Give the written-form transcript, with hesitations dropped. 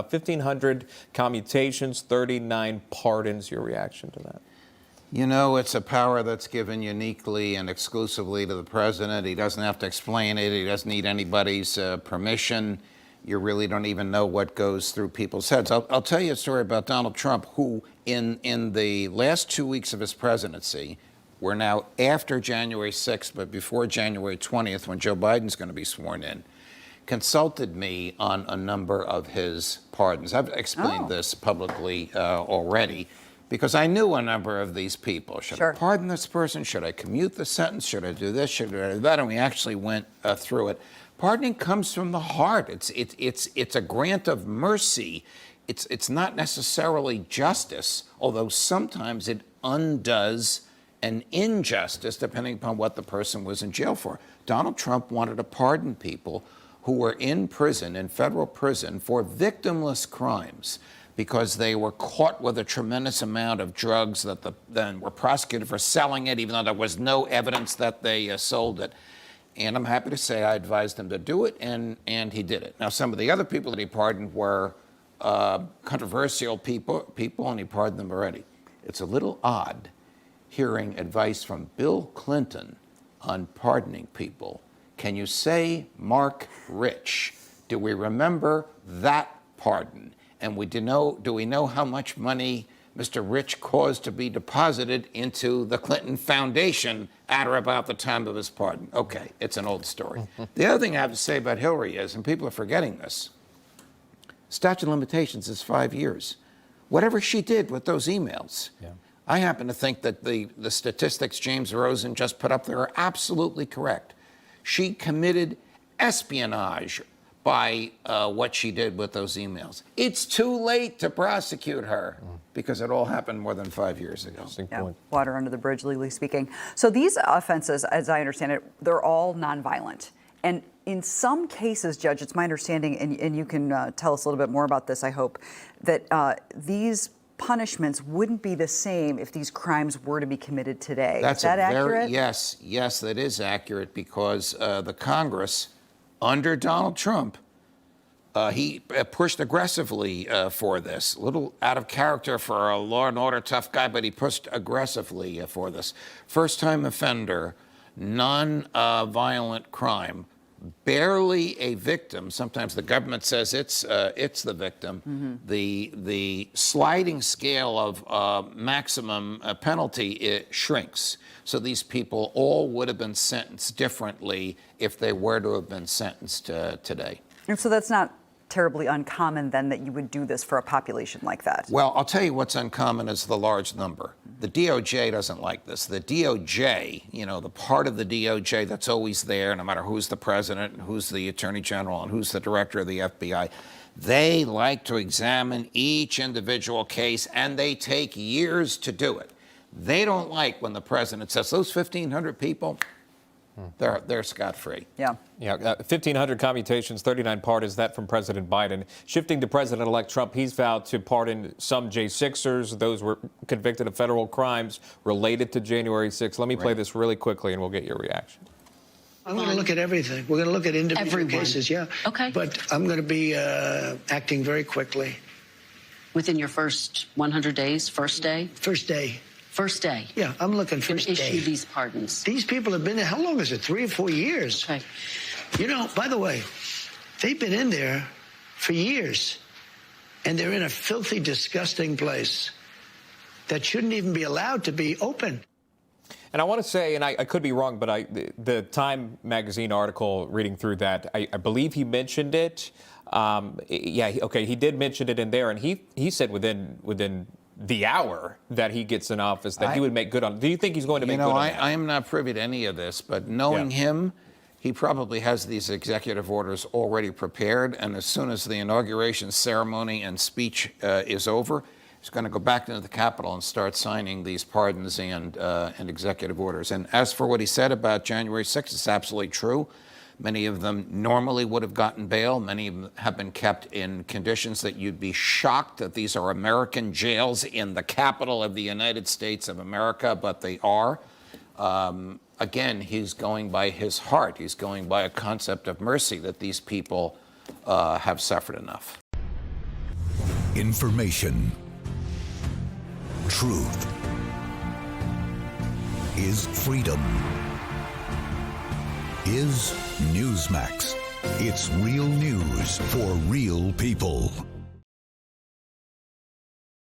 1,500 commutations, 39 pardons. Your reaction to that? You know, it's a power that's given uniquely and exclusively to the president. He doesn't have to explain it. He doesn't need anybody's permission. You really don't even know what goes through people's heads. I'll tell you a story about Donald Trump, who in the last 2 weeks of his presidency, we're now after January 6th, but before January 20th, when Joe Biden's going to be sworn in, consulted me on a number of his pardons. I've explained this publicly already, because I knew a number of these people. Should I pardon this person? Should I commute the sentence? Should I do this? Should I do that? And we actually went through it. Pardoning comes from the heart. It's a grant of mercy. It's not necessarily justice, although sometimes it undoes an injustice depending upon what the person was in jail for. Donald Trump wanted to pardon people who were in prison, in federal prison, for victimless crimes, because they were caught with a tremendous amount of drugs that then were prosecuted for selling it, even though there was no evidence that they sold it. And I'm happy to say I advised him to do it, and he did it. Now, some of the other people that he pardoned were controversial people, and he pardoned them already. It's a little odd hearing advice from Bill Clinton on pardoning people. Can you say Mark Rich? Do we remember that pardon? And do we know how much money Mr. Rich caused to be deposited into the Clinton Foundation at or about the time of his pardon? Okay, it's an old story. The other thing I have to say about Hillary is, and people are forgetting this, statute of limitations is 5 years. Whatever she did with those emails, I happen to think that the statistics James Rosen just put up there are absolutely correct. She committed espionage by what she did with those emails. It's too late to prosecute her because it all happened more than 5 years ago. Yeah, water under the bridge, legally speaking. So these offenses, as I understand it, they're all nonviolent. And in some cases, Judge, it's my understanding, and you can tell us a little bit more about this, I hope, that these punishments wouldn't be the same if these crimes were to be committed today. Is that accurate? Yes, that is accurate, because the Congress, under Donald Trump, he pushed aggressively for this. A little out of character for a law and order tough guy, but he pushed aggressively for this. First-time offender, non-violent crime, barely a victim. Sometimes the government says it's the victim. The sliding scale of maximum penalty shrinks. So these people all would have been sentenced differently if they were to have been sentenced today. And so that's not terribly uncommon then that you would do this for a population like that. Well, I'll tell you what's uncommon is the large number. The DOJ doesn't like this. The DOJ, you know, the part of the DOJ that's always there, no matter who's the president, and who's the attorney general, and who's the director of the FBI, they like to examine each individual case, and they take years to do it. They don't like when the president says, those 1,500 people, they're scot-free. Yeah. 1,500 commutations, 39 pardons, that from President Biden. Shifting to President-elect Trump, he's vowed to pardon some J6ers. Those were convicted of federal crimes related to January 6th. Let me play this really quickly, and we'll get your reaction. I'm going to look at everything. We're going to look at individual cases, Okay. But I'm going to be acting very quickly. Within your first 100 days, first day? First day. First day. Yeah, I'm looking first day. Issue these pardons. These people have been there, how long is it, 3 or 4 years? Okay. You know, by the way, they've been in there for years, and they're in a filthy, disgusting place that shouldn't even be allowed to be open. And I want to say, and I could be wrong, but the Time magazine article, reading through that, I believe he mentioned it. He did mention it in there, and he said within the hour that he gets in office that he would make good on. Do you think he's going to make good on that? I am not privy to any of this, but knowing him, he probably has these executive orders already prepared, and as soon as the inauguration ceremony and speech is over, he's going to go back into the Capitol and start signing these pardons and executive orders. And as for what he said about January 6th, it's absolutely true. Many of them normally would have gotten bail. Many of them have been kept in conditions that you'd be shocked that these are American jails in the capital of the United States of America, but they are. Again, he's going by his heart. He's going by a concept of mercy, that these people have suffered enough. Information. Truth is freedom. Is Newsmax. It's real news for real people.